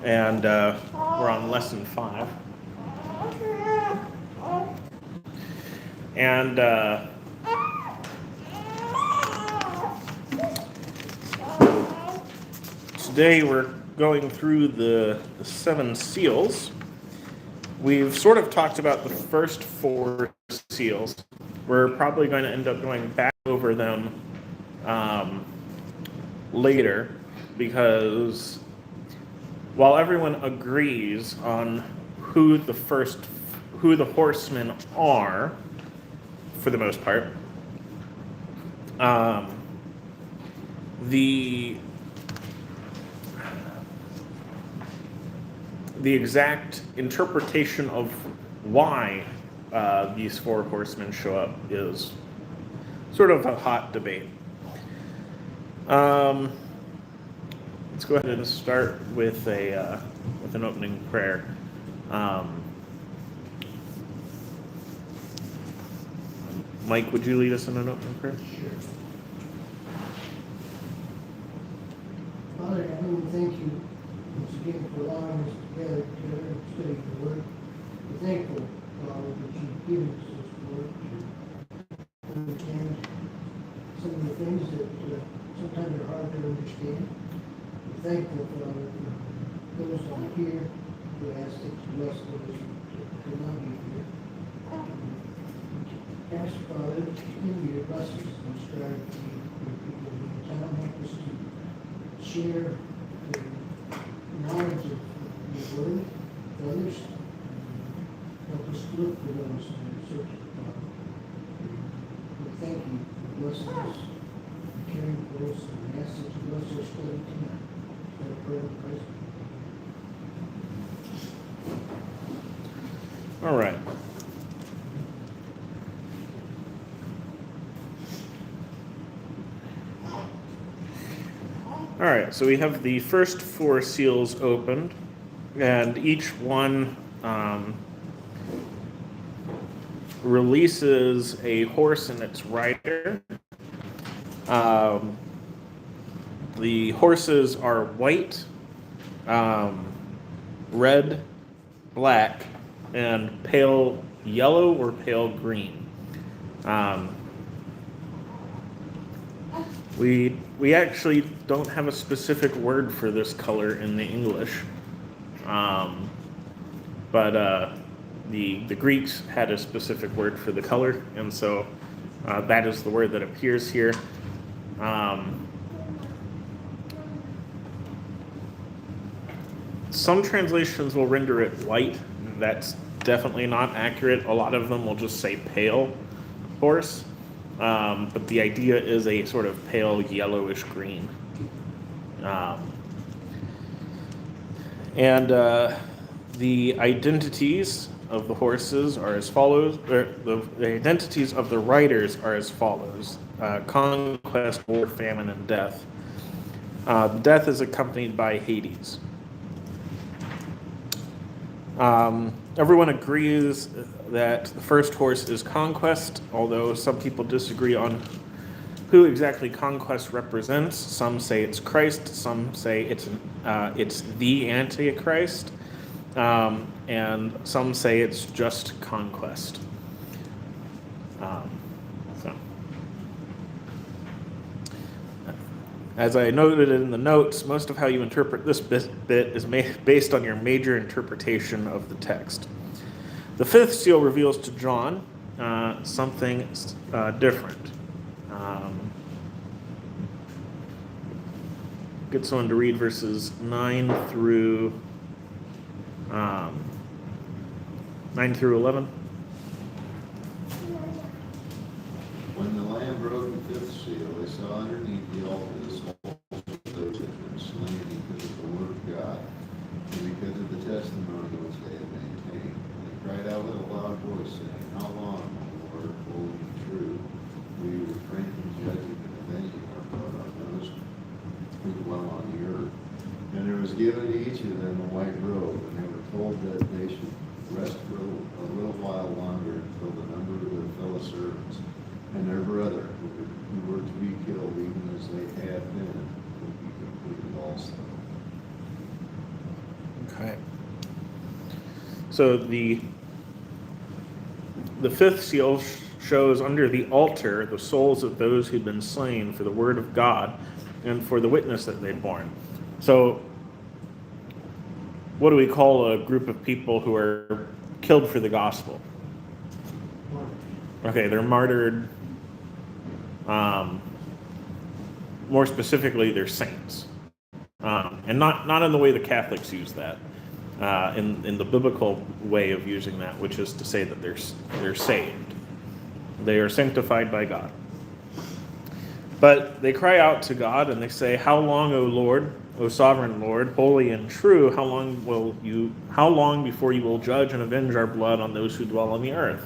and we're on lesson 5. And today we're going through the 7 seals. We've sort of talked about the first 4 seals. We're probably going to end up going back over them later, because while everyone agrees on who the horsemen are, for the most part, the exact interpretation of why these 4 horsemen show up is sort of a hot debate. Let's go ahead and start with an opening prayer. Mike, would you lead us in an opening prayer? Sure. Father, I want to thank you once again for allowing us together to study the Word. We're thankful, Father, that you've given us this Word to understand some of the things that sometimes are hard to understand. We're thankful, Father, for those that are here. We ask that you bless those who cannot be here. Ask, Father, to continue to bless us and strive to be your people in the town. Help us to share the knowledge of your word with others. Help us look for those that are searching, Father. We thank you for blessing us and caring for us, and we ask that you bless our study tonight. For the prayer of Christ. All right. All right, so we have the first 4 seals opened, and each one releases a horse and its rider. The horses are white, red, black, and pale yellow or pale green. We actually don't have a specific word for this color in the English, but the Greeks had a specific word for the color, and so that is the word that appears here. Some translations will render it white. That's definitely not accurate. A lot of them will just say pale horse. But the idea is a sort of pale yellowish green. And the identities of the horses are as follows, or the identities of the riders are as follows: conquest, war, famine, and death. Death is accompanied by Hades. Everyone agrees that the first horse is conquest, although some people disagree on who exactly conquest represents. Some say it's Christ, some say it's the Antichrist, and some say it's just conquest. As I noted in the notes, most of how you interpret this bit is based on your major interpretation of the text. The 5th seal reveals to John something different. Get someone to read verses 9 through 11. When the Lamb broke the 5th seal, they saw underneath the altar the souls of those that had been slain because of the word of God and because of the testimony which they had maintained. And they cried out with a loud voice, saying, "How long, Lord, holy and true, will you refrain from judging and avenging our blood on those who dwell on the earth?" And there was given to each of them a white robe, and they were told that they should rest for a little while longer until the number of their fellow servants and their brother who were to be killed, even as they had been, would be completed also. Okay. So the fifth seal shows under the altar the souls of those who'd been slain for the word of God and for the witness that they'd borne. So what do we call a group of people who are killed for the gospel? Okay, they're martyred. More specifically, they're saints. And not in the way the Catholics use that. In the biblical way of using that, which is to say that they're saved. They are sanctified by God. But they cry out to God and they say, "How long, O Lord, O sovereign Lord, holy and true, how long before you will judge and avenge our blood on those who dwell on the earth?"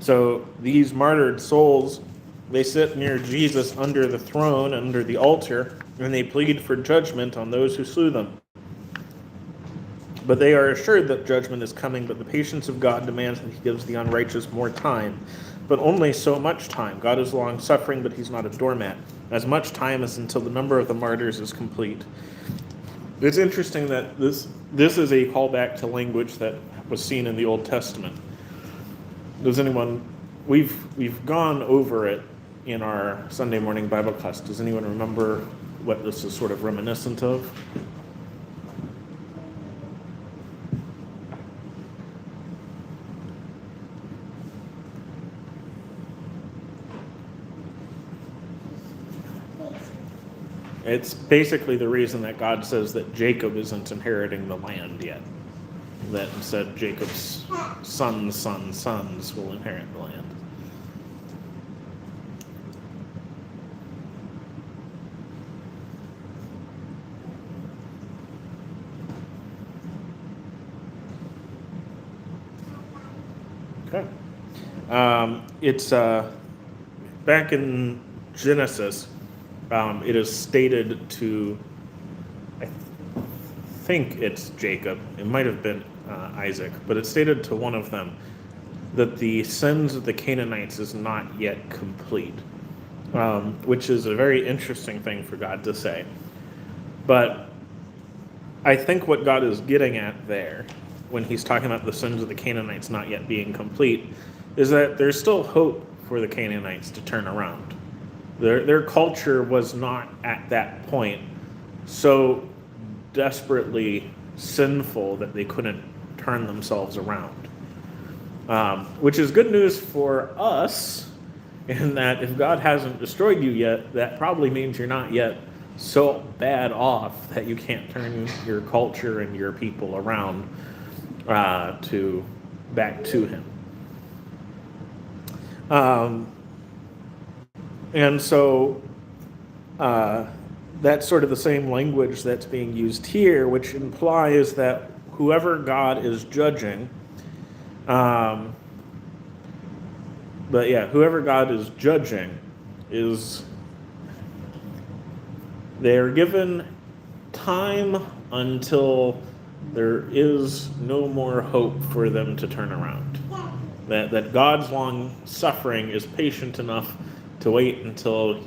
So these martyred souls, they sit near Jesus under the throne, under the altar, and they plead for judgment on those who slew them. But they are assured that judgment is coming, but the patience of God demands that he gives the unrighteous more time. But only so much time. God is long-suffering, but he's not a doormat. As much time as until the number of the martyrs is complete. It's interesting that this is a callback to language that was seen in the Old Testament. We've gone over it in our Sunday morning Bible class. Does anyone remember what this is sort of reminiscent of? It's basically the reason that God says that Jacob isn't inheriting the land yet. That instead Jacob's sons will inherit the land. Okay. It's back in Genesis. It is stated to, I think it's Jacob, it might have been Isaac, but it's stated to one of them that the sins of the Canaanites is not yet complete, which is a very interesting thing for God to say. But I think what God is getting at there, when he's talking about the sins of the Canaanites not yet being complete, is that there's still hope for the Canaanites to turn around. Their culture was not at that point so desperately sinful that they couldn't turn themselves around. Which is good news for us, in that if God hasn't destroyed you yet, that probably means you're not yet so bad off that you can't turn your culture and your people around back to him. And so that's sort of the same language that's being used here, which implies that whoever God is judging, whoever God is judging they're given time until there is no more hope for them to turn around. That God's long suffering is patient enough to wait until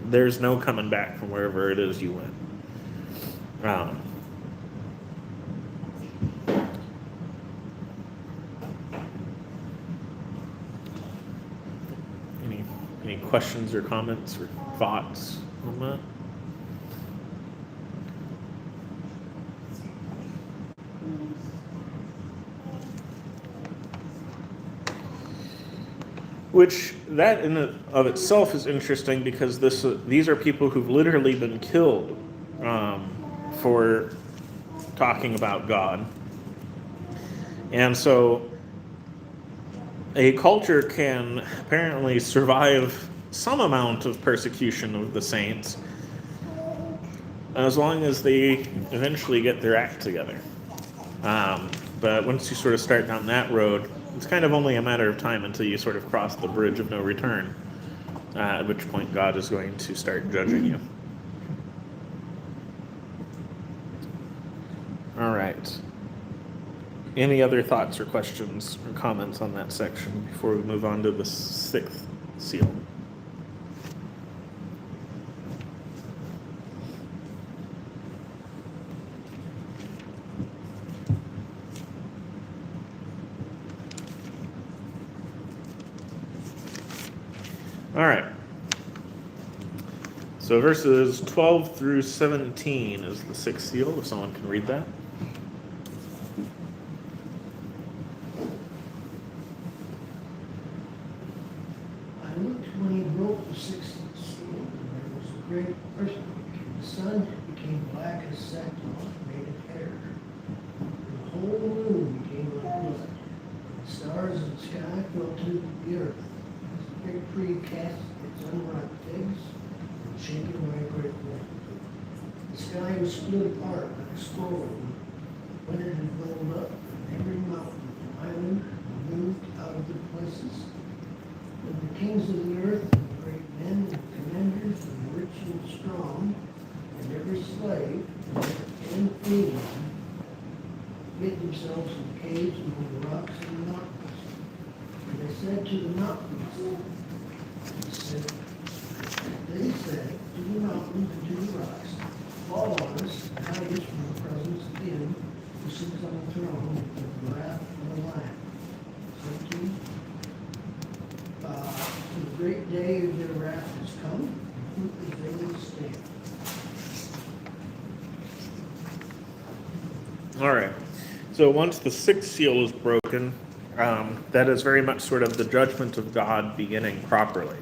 there's no coming back from wherever it is you went. Any questions or comments or thoughts on that? Which, that in and of itself is interesting, because these are people who've literally been killed for talking about God. And so a culture can apparently survive some amount of persecution of the saints as long as they eventually get their act together. But once you sort of start down that road, it's kind of only a matter of time until you sort of cross the bridge of no return, at which point God is going to start judging you. All right. Any other thoughts or questions or comments on that section before we move on to the sixth seal? All right. So verses 12 through 17 is the sixth seal, if someone can read that. I looked when he broke the sixth seal, and there was a great earthquake. The sun became black as sackcloth made of hair. The whole moon became like blood. The stars of the sky fell to the earth. The great tree cast its unripe figs, and shaken by a great wind. The sky was split apart like a scroll. When it had rolled up, every mountain and island moved out of their places. And the kings of the earth, and the great men, and commanders, and the rich and strong, and every slave, and free one, hid themselves in caves among the rocks and the mountains. And they said to the mountains, they said to the mountains and to the rocks, fall on us, and hide us from the presence of him who sits on the throne with the wrath of the Lamb. 17. The great day of their wrath has come, and who is able to stand? All right. So once the sixth seal is broken, that is very much sort of the judgment of God beginning properly.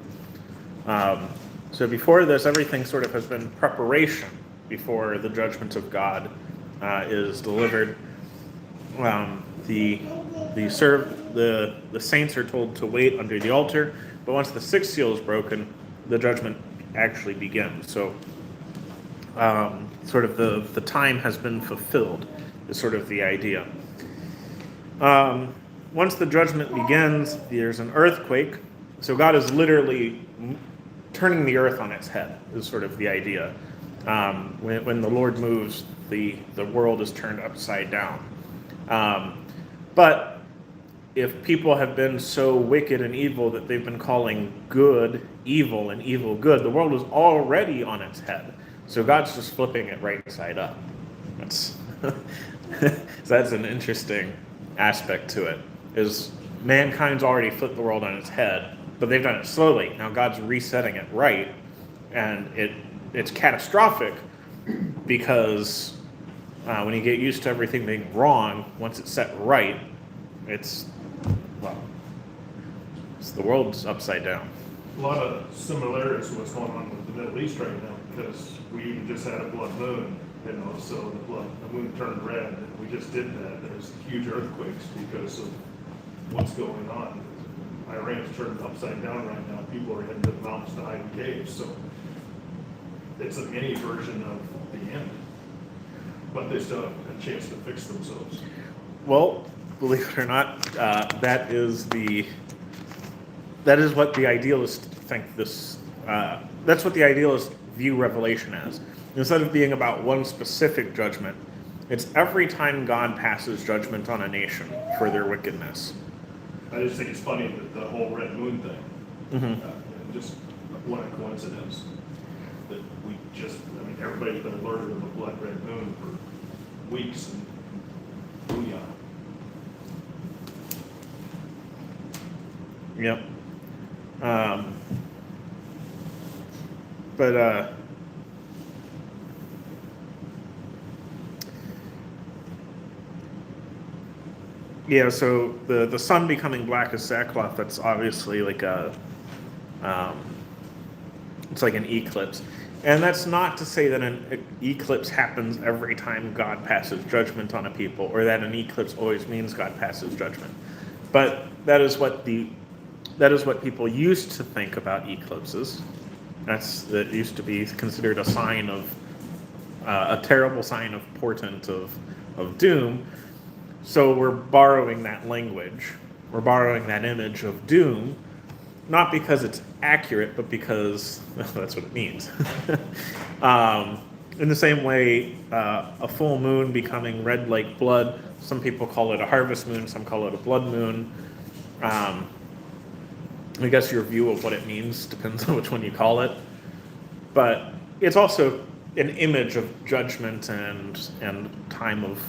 So before this, everything sort of has been preparation before the judgment of God is delivered. The saints are told to wait under the altar, but once the sixth seal is broken, the judgment actually begins. So sort of the time has been fulfilled is sort of the idea. Once the judgment begins, there's an earthquake. So God is literally turning the earth on its head is sort of the idea. When the Lord moves, the world is turned upside down. But if people have been so wicked and evil that they've been calling good evil and evil good, the world is already on its head. So God's just flipping it right side up. That's an interesting aspect to it, is mankind's already flipped the world on its head, but they've done it slowly. Now God's resetting it right, and it's catastrophic because when you get used to everything being wrong, once it's set right, it's the world's upside down. A lot of similarities to what's going on with the Middle East right now, because we even just had a blood moon, so the moon turned red, and we just did that. There's huge earthquakes because of what's going on. Iran's turned upside down right now. People are heading to the mountains to hide in caves, so it's a mini version of the end. But they still have a chance to fix themselves. Well, believe it or not, that is what the idealists think this. That's what the idealists view Revelation as. Instead of being about one specific judgment, it's every time God passes judgment on a nation for their wickedness. I just think it's funny that the whole red moon thing, just what a coincidence that everybody's been alerted of a blood red moon for weeks, and booyah. Yep. Yeah, so the sun becoming black as sackcloth, that's obviously like it's like an eclipse. And that's not to say that an eclipse happens every time God passes judgment on a people, or that an eclipse always means God passes judgment. But that is what people used to think about eclipses. That used to be considered a sign of a terrible sign of portent of doom. So we're borrowing that language. We're borrowing that image of doom, not because it's accurate, but because that's what it means. In the same way, a full moon becoming red like blood, some people call it a harvest moon, some call it a blood moon. I guess your view of what it means depends on which one you call it. But it's also an image of judgment and time of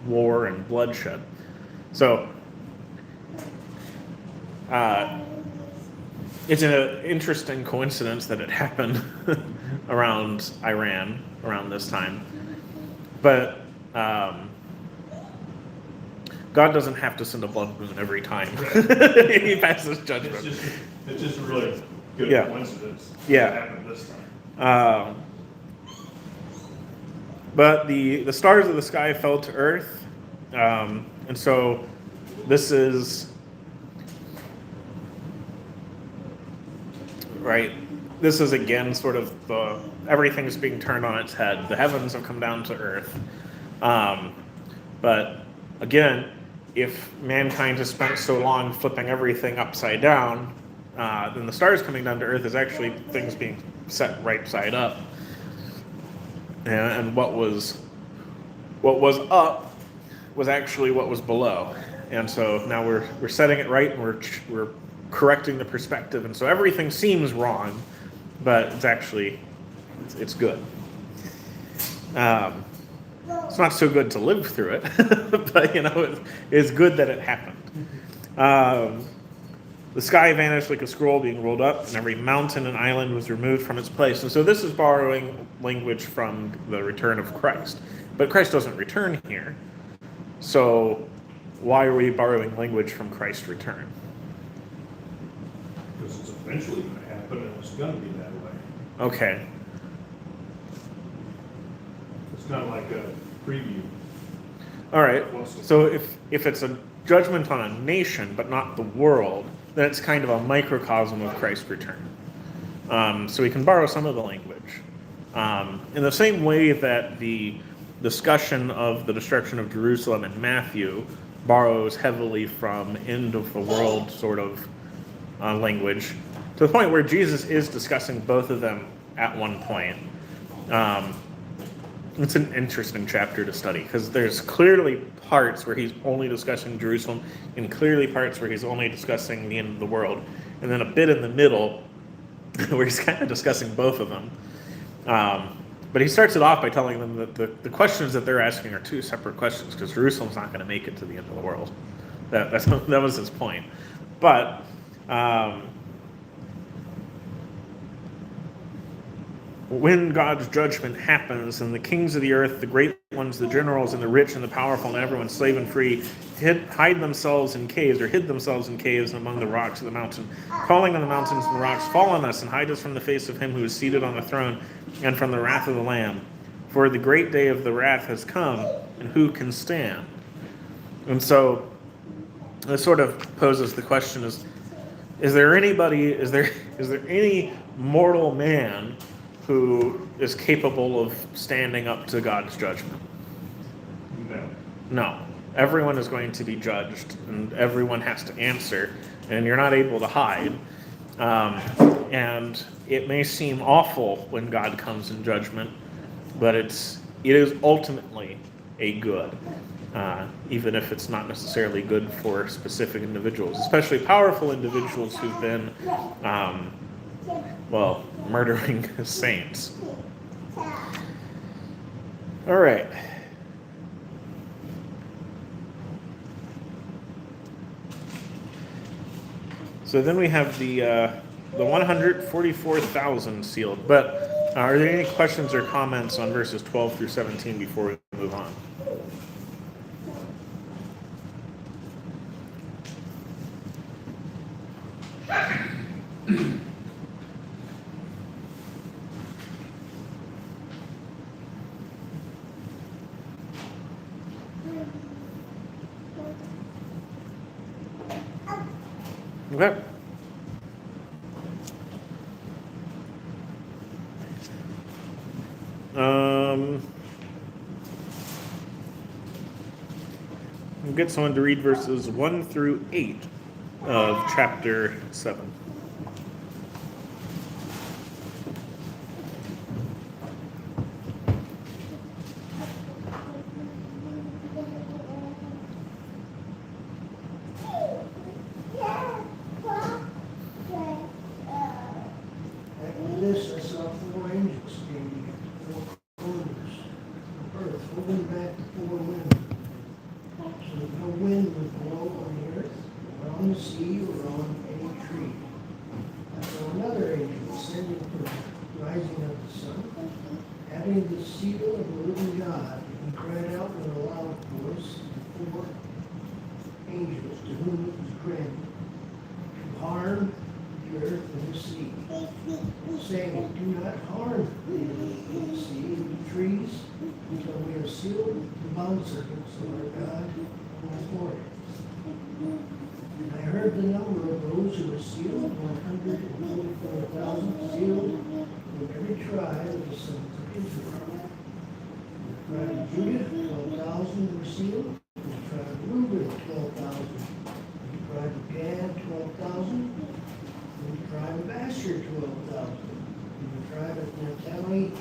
war and bloodshed. So it's an interesting coincidence that it happened around Iran around this time. But God doesn't have to send a blood moon every time he passes judgment. It's just a really good Yeah. coincidence. Yeah. It happened this time. But the stars of the sky fell to earth, and so this is right. This is again sort of everything's being turned on its head. The heavens have come down to earth, but again, if mankind has spent so long flipping everything upside down, then the stars coming down to earth is actually things being set right side up. And what was up was actually what was below, and so now we're setting it right, and we're correcting the perspective, and so everything seems wrong, but it's actually it's good. It's not so good to live through it, but it's good that it happened. The sky vanished like a scroll being rolled up, and every mountain and island was removed from its place. And so this is borrowing language from the return of Christ. But Christ doesn't return here. So why are we borrowing language from Christ's return? Because it's eventually going to happen, and it's going to be that way. Okay. It's kind of like a preview. All right. So if it's a judgment on a nation, but not the world, then it's kind of a microcosm of Christ's return. So we can borrow some of the language. In the same way that the discussion of the destruction of Jerusalem in Matthew borrows heavily from end of the world sort of language, to the point where Jesus is discussing both of them at one point. It's an interesting chapter to study because there's clearly parts where he's only discussing Jerusalem and clearly parts where he's only discussing the end of the world, and then a bit in the middle where he's kind of discussing both of them. But he starts it off by telling them that the questions that they're asking are two separate questions because Jerusalem's not going to make it to the end of the world. That was his point. But when God's judgment happens and the kings of the earth, the great ones, the generals and the rich and the powerful and everyone, slave and free, hide themselves in caves or hid themselves in caves and among the rocks of the mountain, calling on the mountains and the rocks, fall on us and hide us from the face of him who is seated on the throne and from the wrath of the Lamb. For the great day of the wrath has come, and who can stand? And so this sort of poses the question is there any mortal man who is capable of standing up to God's judgment? No. No. Everyone is going to be judged, and everyone has to answer, and you're not able to hide. And it may seem awful when God comes in judgment, but it is ultimately a good, even if it's not necessarily good for specific individuals, especially powerful individuals who've been murdering saints. All right. So then we have the 144,000 sealed. But are there any questions or comments on verses 12 through 17 before we move on? Okay. We'll get someone to read verses 1 through 8 of chapter 7. After this, I saw four angels standing at four corners of earth, holding back the four winds, so that no wind would blow on the earth, or on the sea, or on son, having the seal of the living God, he cried out with a loud voice, and 4 angels to whom it was granted to harm the earth and the sea, saying, do not harm the earth and the sea and the trees until we have sealed the bondservants of our God on the forehead. And I heard the number of those who were sealed, 144,000 sealed from every tribe of the sons of Israel. From the tribe of Judah, 12,000 were sealed. From the tribe of Reuben, 12,000. From the tribe of Gad, 12,000. From the tribe of Asher, 12,000. From the tribe of Naphtali,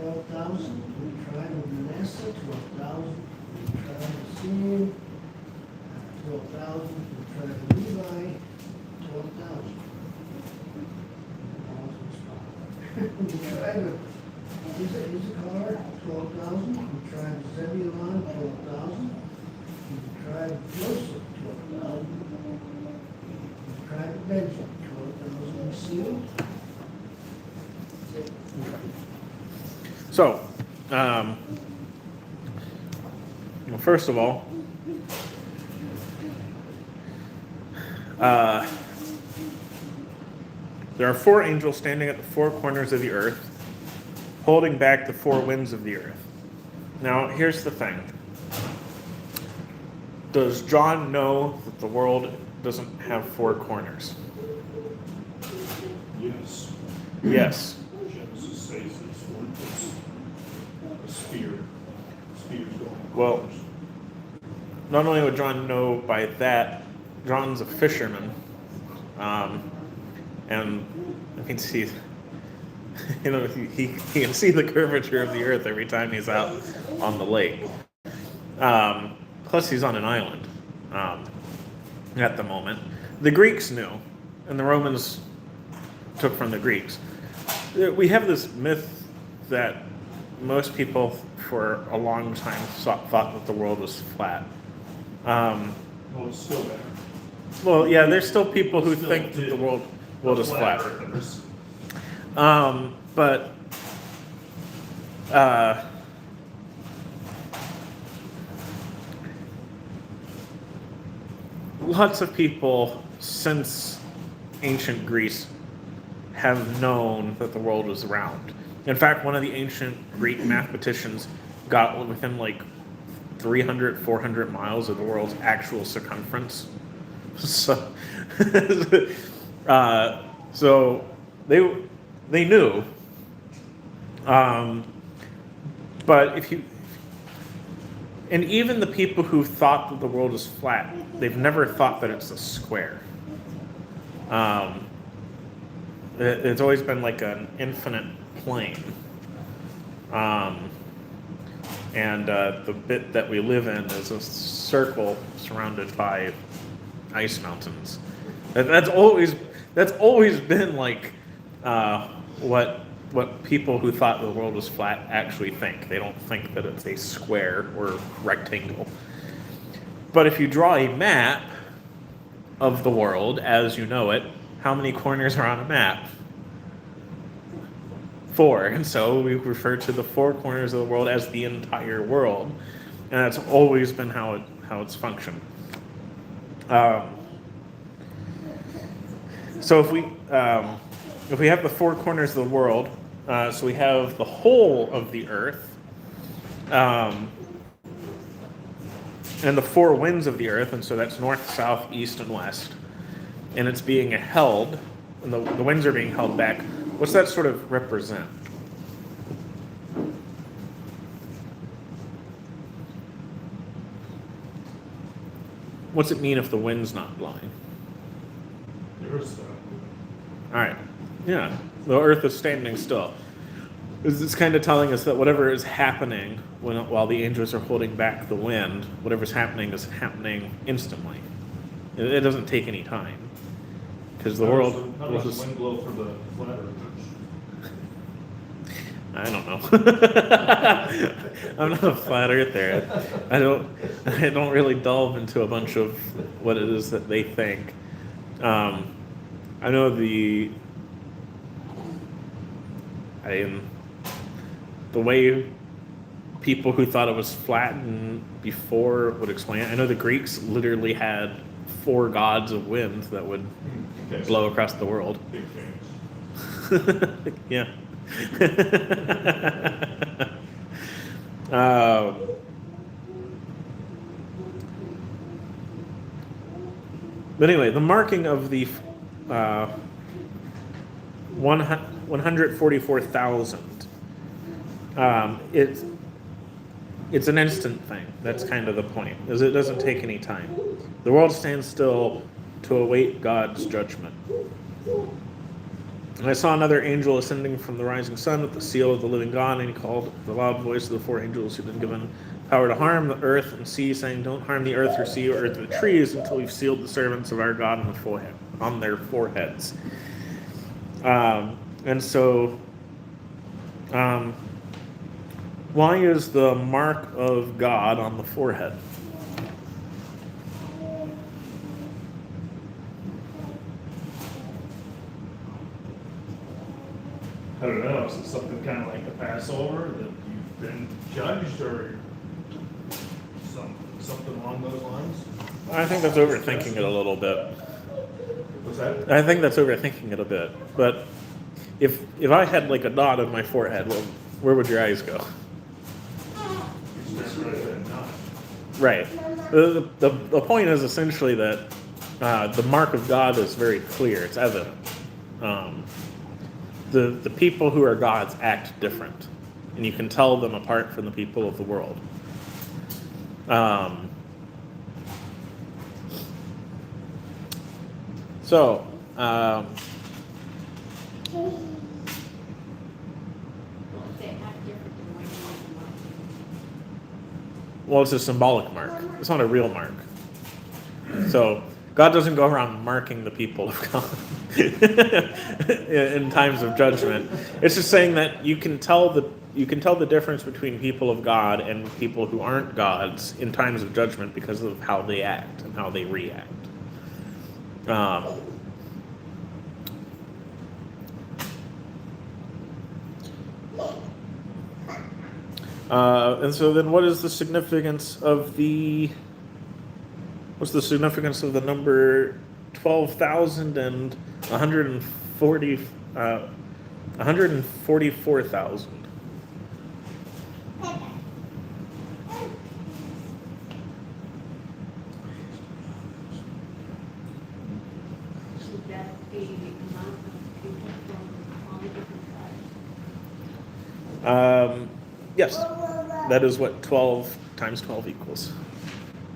12,000. From the tribe of Manasseh, 12,000. From the tribe of Simeon, 12,000. From the tribe of Levi, 12,000. From the tribe of Issachar, 12,000. From the tribe of Zebulun, 12,000. From the tribe of Joseph, 12,000. From the tribe of Benjamin, 12,000 were sealed. So, well, first of all, there are 4 angels standing at the 4 corners of the earth, holding back the 4 winds of the earth. Now, here's the thing. Does John know that the world doesn't have 4 corners? Yes. Yes. Genesis says it's a sphere. Spheres going. Well, not only would John know by that, John's a fisherman, and I can see, he can see the curvature of the earth every time he's out on the lake. Plus, he's on an island at the moment. The Greeks knew, and the Romans took from the Greeks. We have this myth that most people for a long time thought that the world was flat. Well, it's still there. Well, yeah, there's still people who Still think that did. the world is flat. earthers. But lots of people since ancient Greece have known that the world was round. In fact, one of the ancient Greek mathematicians got within like 300, 400 miles of the world's actual circumference. So, so they knew. But and even the people who thought that the world is flat, they've never thought that it's a square. It's always been like an infinite plane. And the bit that we live in is a circle surrounded by ice mountains. That's always been like what people who thought the world was flat actually think. They don't think that it's a square or rectangle. But if you draw a map of the world as you know it, how many corners are on a map? 4. And so we refer to the 4 corners of the world as the entire world. And that's always been how it's functioned. So if we have the 4 corners of the world, so we have the whole of the earth, and the 4 winds of the earth, and so that's north, south, east, and west, and it's being held, and the winds are being held back. What's that sort of represent? What's it mean if the wind's not blowing? The earth's not All right. Yeah. The earth is standing still. It's kind of telling us that whatever is happening while the angels are holding back the wind, whatever's happening is happening instantly. It doesn't take any time. Because the world... How does the wind blow for the flat earthers? I don't know. I'm not a flat earther. I don't really delve into a bunch of what it is that they think. I know the way people who thought it was flat and before would explain it. I know the Greeks literally had 4 gods of wind that would Okay, so blow across the world. big fans. Yeah. uh, but anyway, the marking of the 144,000. It's an instant thing. That's kind of the point, is it doesn't take any time. The world stands still to await God's judgment. And I saw another angel ascending from the rising sun with the seal of the living God, and he called with the loud voice of the 4 angels who'd been given power to harm the earth and sea, saying, "Don't harm the earth or sea or earth or the trees until we've sealed the servants of our God on their foreheads." And so, why is the mark of God on the forehead? I don't know, is it something kind of like the Passover, that you've been judged, or something along those lines? I think that's overthinking it a little bit. What's that? I think that's overthinking it a bit. But if I had like a dot on my forehead, well, where would your eyes go? You just rather than not. Right. The point is essentially that the mark of God is very clear. It's evident. The people who are gods act different, and you can tell them apart from the people of the world. So, well, it's a symbolic mark. It's not a real mark. So, God doesn't go around marking the people of God in times of judgment. It's just saying that you can tell the difference between people of God and people who aren't gods in times of judgment because of how they act and how they react. And so then what is the significance of what's the significance of the number 12,000 and 144,000? Should that be the amount of people from all the different tribes? Yes, that is what 12 times 12 equals.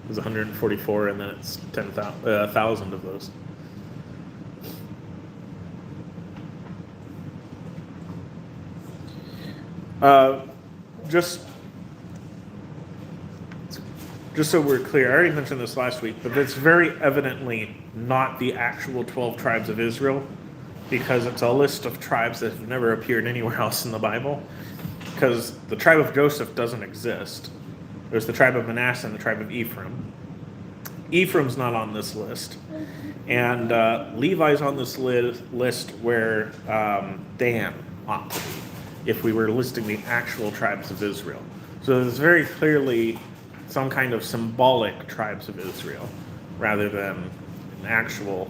It's 144, and then it's 1,000 of those. Just so we're clear, I already mentioned this last week, but it's very evidently not the actual 12 tribes of Israel, because it's a list of tribes that have never appeared anywhere else in the Bible, because the tribe of Joseph doesn't exist. There's the tribe of Manasseh and the tribe of Ephraim. Ephraim's not on this list. And Levi's on this list where Dan ought to be, if we were listing the actual tribes of Israel. So there's very clearly some kind of symbolic tribes of Israel, rather than an actual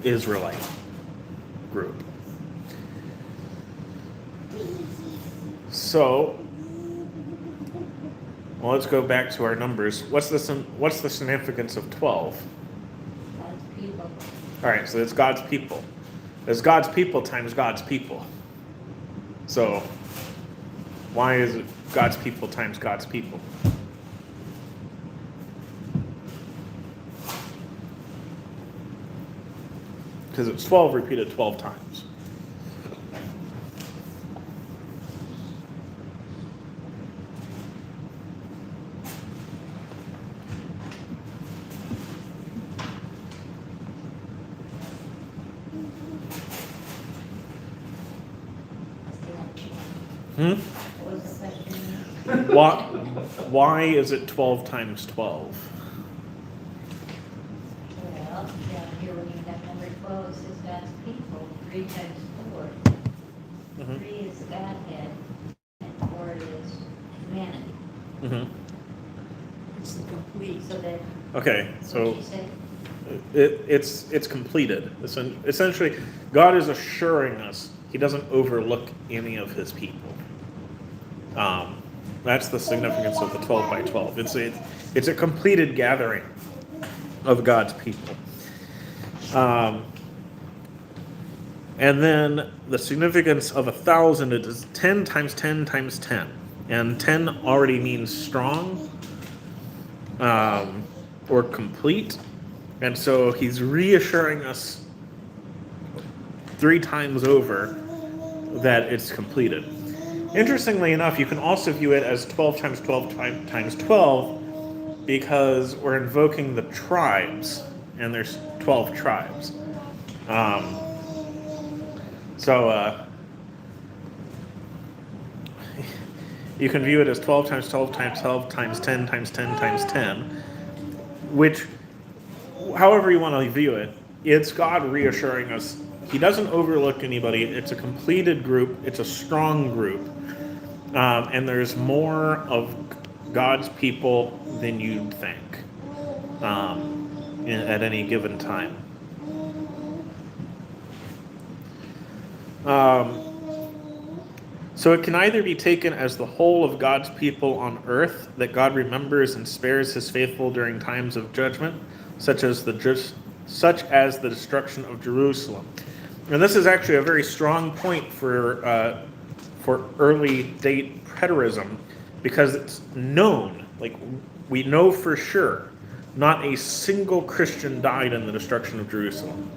Israelite group. So, well, let's go back to our numbers. What's the significance of 12? God's people. All right, so it's God's people. It's God's people times God's people. So, why is it God's people times God's people? Because it's 12 repeated 12 times. What was the question? Why is it 12 times 12? Well, down here when you got number 12, it says God's people, 3 times 4. Mhm. 3 is Godhead, and 4 is humanity. Mhm. It's the complete. So that, Okay, what so you say? it's completed. Essentially, God is assuring us He doesn't overlook any of His people. That's the significance of the 12 by 12. It's a completed gathering of God's people. And then the significance of 1,000 is 10 times 10 times 10. And 10 already means strong or complete. And so he's reassuring us 3 times over that it's completed. Interestingly enough, you can also view it as 12 times 12 times 12 because we're invoking the tribes, and there's 12 tribes. You can view it as 12 times 12 times 12 times 10 times 10 times 10, which, however you want to view it, it's God reassuring us He doesn't overlook anybody. It's a completed group. It's a strong group. And there's more of God's people than you'd think at any given time. So it can either be taken as the whole of God's people on earth that God remembers and spares His faithful during times of judgment, such as the destruction of Jerusalem. And this is actually a very strong point for early date preterism, because it's known, like we know for sure, not a single Christian died in the destruction of Jerusalem.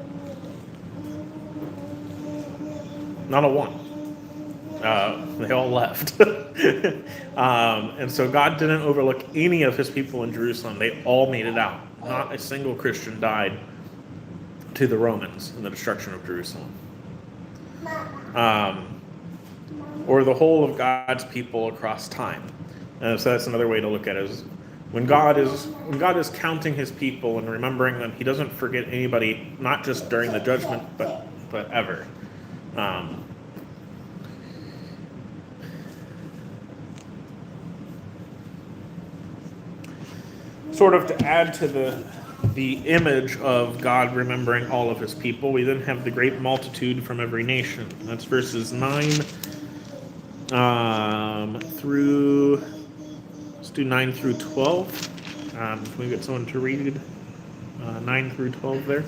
Not a one. They all left. And so God didn't overlook any of His people in Jerusalem. They all made it out. Not a single Christian died to the Romans in the destruction of Jerusalem. Or the whole of God's people across time. So that's another way to look at it. Is when God is counting His people and remembering them, He doesn't forget anybody, not just during the judgment, but ever. Sort of to add to the image of God remembering all of His people, we then have the great multitude from every nation. That's verses 9 through, let's do 9 through 12. Can we get someone to read 9 through 12 there?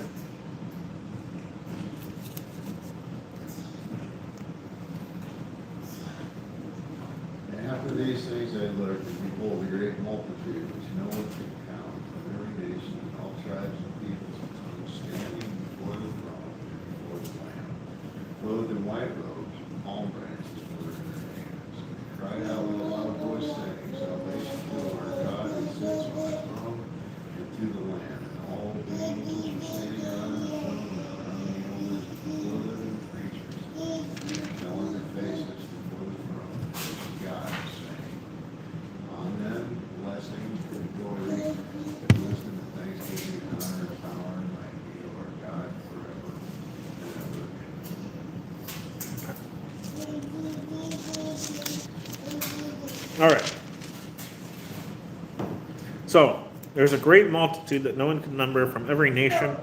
After these things I looked, and behold, a great multitude, which no one could count, from every nation and all tribes and peoples and tongues, standing before the throne and before the Lamb, clothed in white robes, and palm branches were in their hands. They cried out with a loud voice, saying, Salvation to our God who sits on the throne, and to the Lamb. And all the angels were standing around the throne, and around the elders, and the living creatures, and fell on their faces before the throne, and worshiped God, saying, Amen, blessing and glory, and wisdom and thanksgiving, and honor, power, and might be to our God forever and ever. All right. So, there's a great multitude that no one can number from every nation,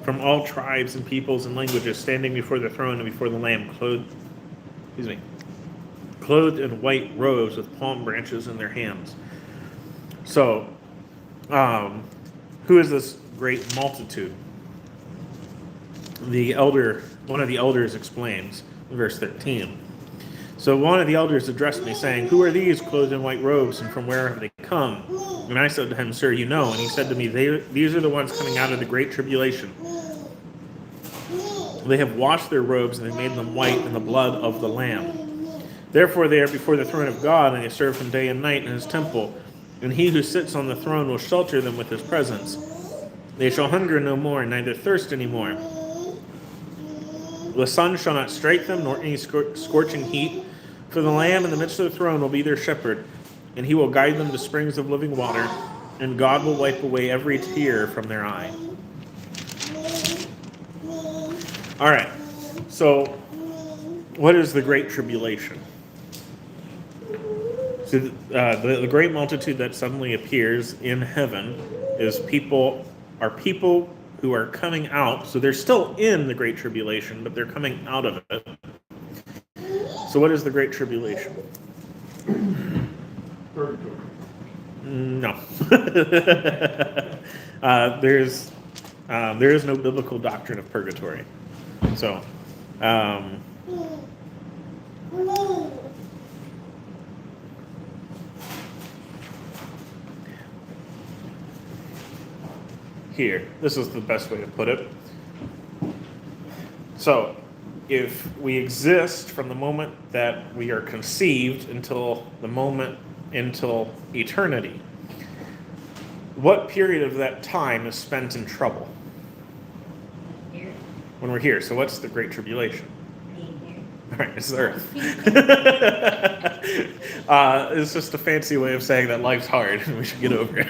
from all tribes and peoples and languages, standing before the throne and before the Lamb, clothed in white robes with palm branches in their hands. So, who is this great multitude? One of the elders explains in verse 13. So one of the elders addressed me, saying, Who are these clothed in white robes, and from where have they come? And I said to him, Sir, you know. And he said to me, These are the ones coming out of the great tribulation. They have washed their robes, and they made them white in the blood of the Lamb. Therefore they are before the throne of God, and they serve Him day and night in His temple. And He who sits on the throne will shelter them with His presence. They shall hunger no more, neither thirst any more. The sun shall not strike them, nor any scorching heat. For the Lamb in the midst of the throne will be their shepherd, and He will guide them to springs of living water, and God will wipe away every tear from their eye. All right, so what is the Great Tribulation? So the great multitude that suddenly appears in heaven are people who are coming out. So they're still in the Great Tribulation, but they're coming out of it. So what is the Great Tribulation? Purgatory. No. There is no biblical doctrine of purgatory. So, here, this is the best way to put it. So, if we exist from the moment that we are conceived until eternity, what period of that time is spent in trouble? Here, When we're here. So what's the Great Tribulation? being here. All right, it's the Earth. It's just a fancy way of saying that life's hard and we should get over it.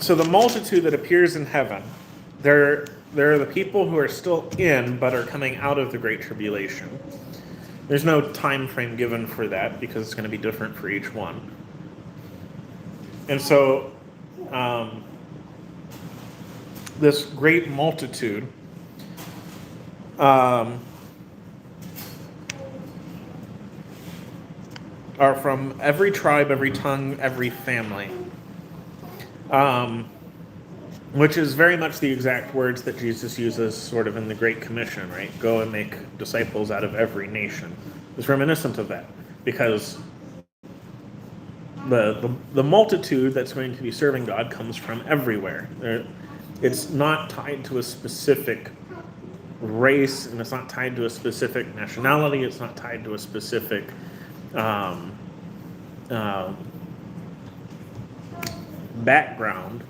So the multitude that appears in heaven, they're the people who are still in but are coming out of the Great Tribulation. There's no time frame given for that because it's going to be different for each one. And so this great multitude are from every tribe, every tongue, every family. Which is very much the exact words that Jesus uses sort of in the Great Commission, right? Go and make disciples out of every nation. It's reminiscent of that because the multitude that's going to be serving God comes from everywhere. It's not tied to a specific race, and it's not tied to a specific nationality. It's not tied to a specific background.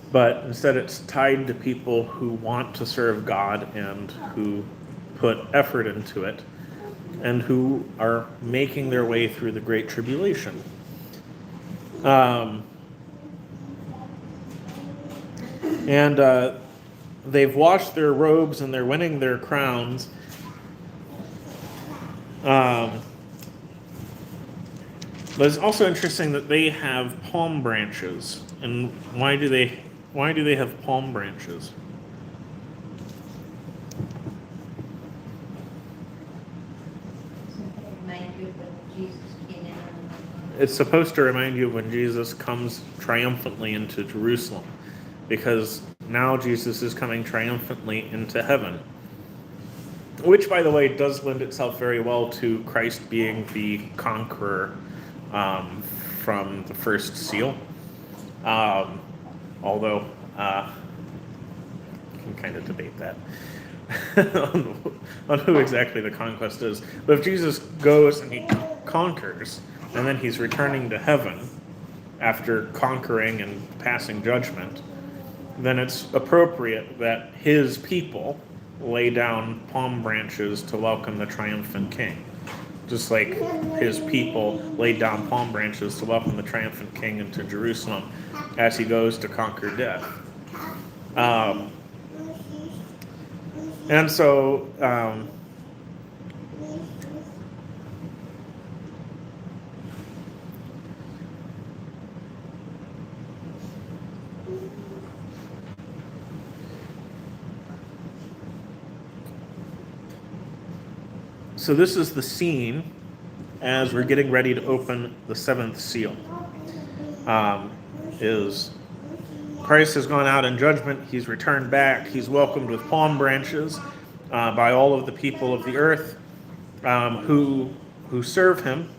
But instead it's tied to people who want to serve God and who put effort into it and who are making their way through the Great Tribulation. They've washed their robes and they're winning their crowns. But it's also interesting that they have palm branches. And why do they have palm branches? Remind you of when Jesus came in. It's supposed to remind you of when Jesus comes triumphantly into Jerusalem, because now Jesus is coming triumphantly into heaven. Which, by the way, does lend itself very well to Christ being the conqueror from the first seal. Although, you can kind of debate that on who exactly the conquest is. But if Jesus goes and he conquers, and then he's returning to heaven after conquering and passing judgment, then it's appropriate that his people lay down palm branches to welcome the triumphant king. Just like his people laid down palm branches to welcome the triumphant king into Jerusalem as he goes to conquer death. And so this is the scene as we're getting ready to open the seventh seal. Is Christ has gone out in judgment. He's returned back. He's welcomed with palm branches by all of the people of the earth who serve him,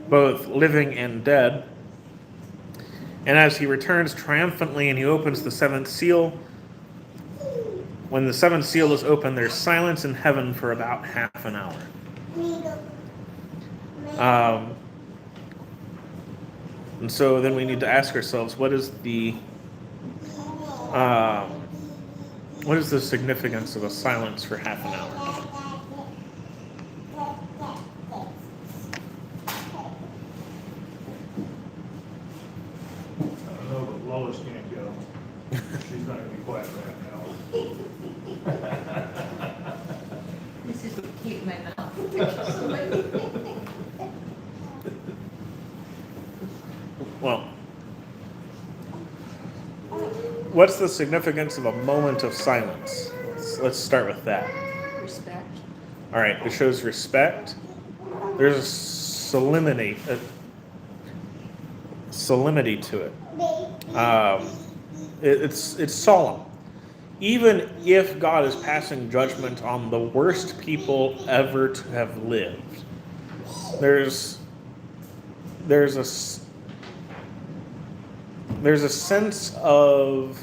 both living and dead. And as he returns triumphantly and he opens the seventh seal, when the seventh seal is open, there's silence in heaven for about half an hour. And so then we need to ask ourselves, what is the significance of a silence for half an hour? horse can't go. She's not gonna be quiet right now. This is keep my mouth. Well, what's the significance of a moment of silence? Let's start with that. Respect. All right, it shows respect. There's a solemnity to it. It's solemn. Even if God is passing judgment on the worst people ever to have lived, there's a sense of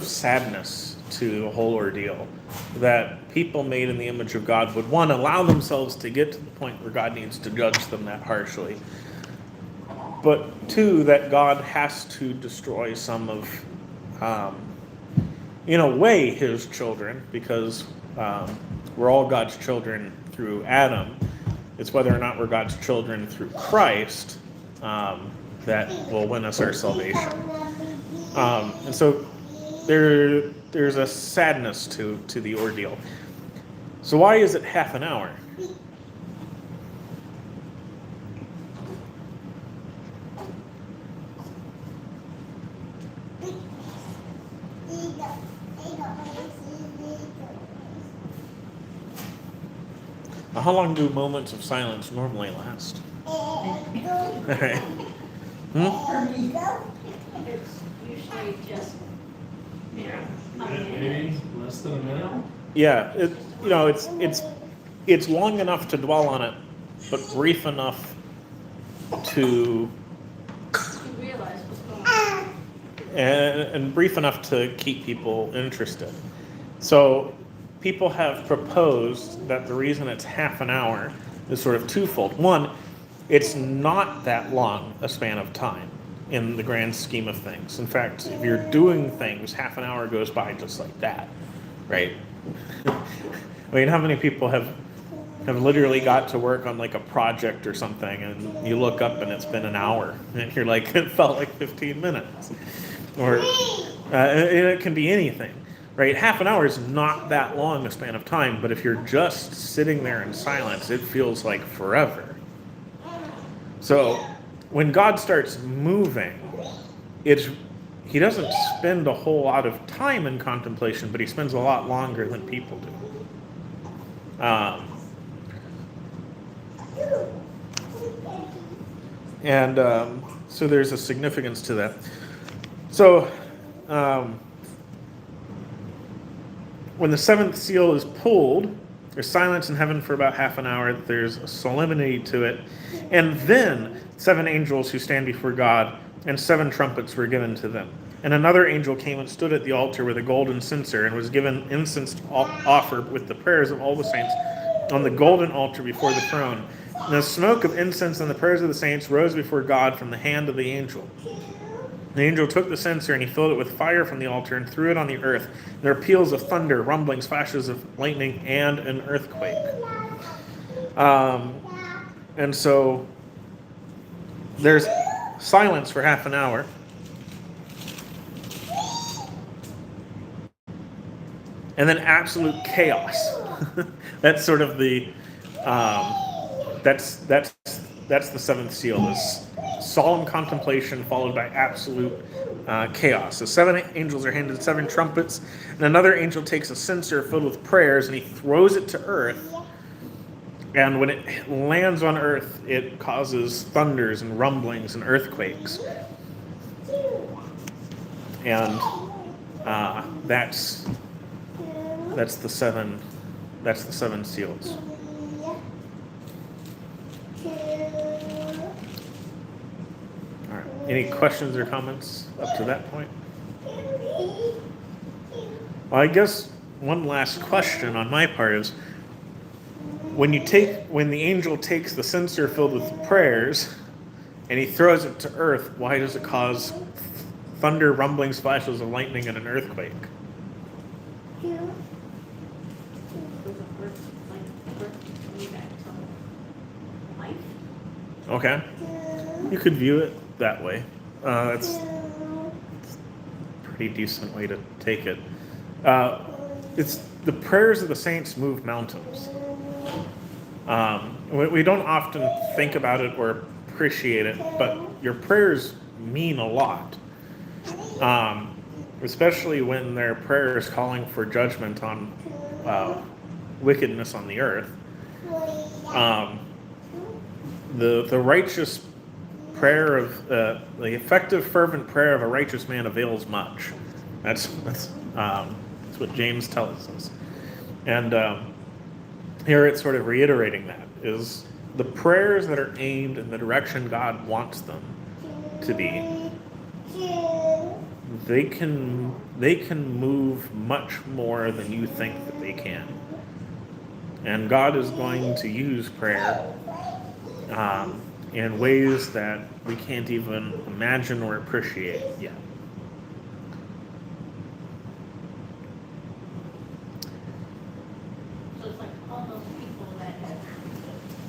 sadness to the whole ordeal that people made in the image of God would, one, allow themselves to get to the point where God needs to judge them that harshly, but two, that God has to destroy some of, in a way, his children, because we're all God's children through Adam. It's whether or not we're God's children through Christ that will win us our salvation. And so there's a sadness to the ordeal. So why is it half an hour? Now, how long do moments of silence normally last? All right. It's usually just, you know, a minute. Maybe less than a minute? Yeah, it's long enough to dwell on it, but brief enough to You realize what's going on. and brief enough to keep people interested. So people have proposed that the reason it's half an hour is sort of twofold. One, it's not that long a span of time in the grand scheme of things. In fact, if you're doing things, half an hour goes by just like that, right? I mean, how many people have literally got to work on like a project or something, and you look up and it's been an hour, and you're like, it felt like 15 minutes. Or it can be anything, right? Half an hour is not that long a span of time, but if you're just sitting there in silence, it feels like forever. So when God starts moving, he doesn't spend a whole lot of time in contemplation, but he spends a lot longer than people do. So there's a significance to that. So when the seventh seal is pulled, there's silence in heaven for about half an hour. There's a solemnity to it. And then 7 angels who stand before God, and 7 trumpets were given to them. And another angel came and stood at the altar with a golden censer, and was given incense to offer with the prayers of all the saints on the golden altar before the throne. And the smoke of incense and the prayers of the saints rose before God from the hand of the angel. The angel took the censer, and he filled it with fire from the altar and threw it on the earth. And there were peals of thunder, rumblings, flashes of lightning, and an earthquake. And so there's silence for half an hour. And then absolute chaos. That's sort of the that's the seventh seal, is solemn contemplation followed by absolute chaos. So 7 angels are handed 7 trumpets, and another angel takes a censer filled with prayers, and he throws it to earth. And when it lands on earth, it causes thunders and rumblings and earthquakes. And that's the seven seals. All right. Any questions or comments up to that point? Well, I guess one last question on my part is, when the angel takes the censer filled with prayers and he throws it to earth, why does it cause thunder, rumblings, flashes of lightning, and an earthquake? With a birth, like birth coming back to life. Okay. You could view it that way. That's a pretty decent way to take it. It's the prayers of the saints move mountains. We don't often think about it or appreciate it, but your prayers mean a lot. Especially when they're prayers calling for judgment on wickedness on the earth. The righteous prayer of the effective fervent prayer of a righteous man avails much. That's what James tells us. And here it's sort of reiterating that is the prayers that are aimed in the direction God wants them to be. They can move much more than you think that they can. And God is going to use prayer in ways that we can't even imagine or appreciate yet. So it's like all those people that have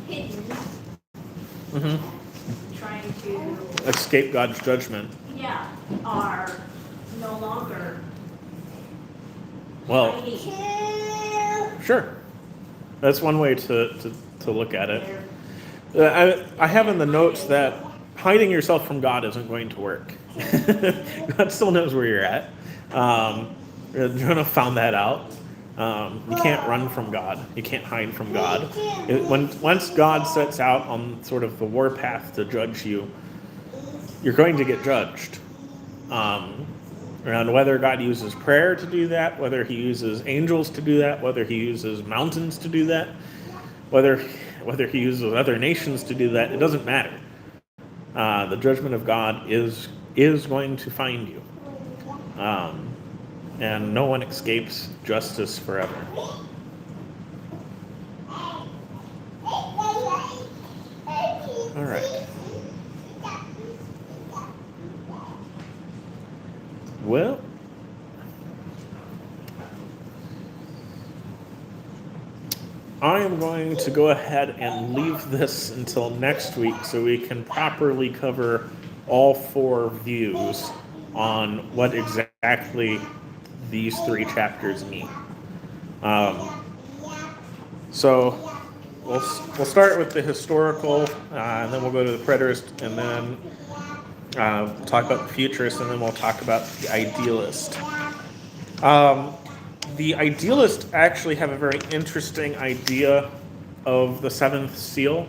hidden, trying to, Escape God's judgment. yeah, are no longer Well, hiding. sure. That's one way to look at it. They're I have in the notes that hiding yourself from God isn't going to work. God still knows where you're at. Jonah found that out. You can't run from God. You can't hide from God. Once God sets out on sort of the war path to judge you, you're going to get judged. And whether God uses prayer to do that, whether he uses angels to do that, whether he uses mountains to do that, whether he uses other nations to do that, it doesn't matter. The judgment of God is going to find you. And no one escapes justice forever. All right. Well, I am going to go ahead and leave this until next week so we can properly cover all four views on what exactly these three chapters mean. So we'll start with the historical, and then we'll go to the preterist, and then we'll talk about the futurist, and then we'll talk about the idealist. The idealists actually have a very interesting idea of the seventh seal.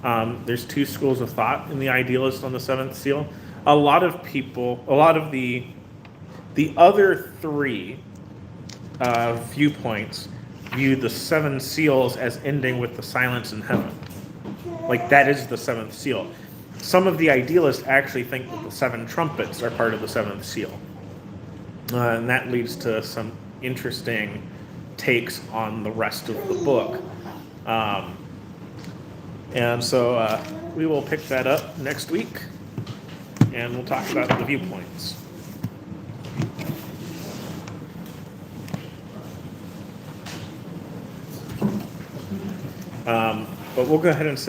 There's two schools of thought in the idealist on the seventh seal. A lot of the other three viewpoints view the seven seals as ending with the silence in heaven. Like that is the seventh seal. Some of the idealists actually think that the seven trumpets are part of the seventh seal. And that leads to some interesting takes on the rest of the book. And so we will pick that up next week, and we'll talk about the viewpoints. But we'll go ahead and say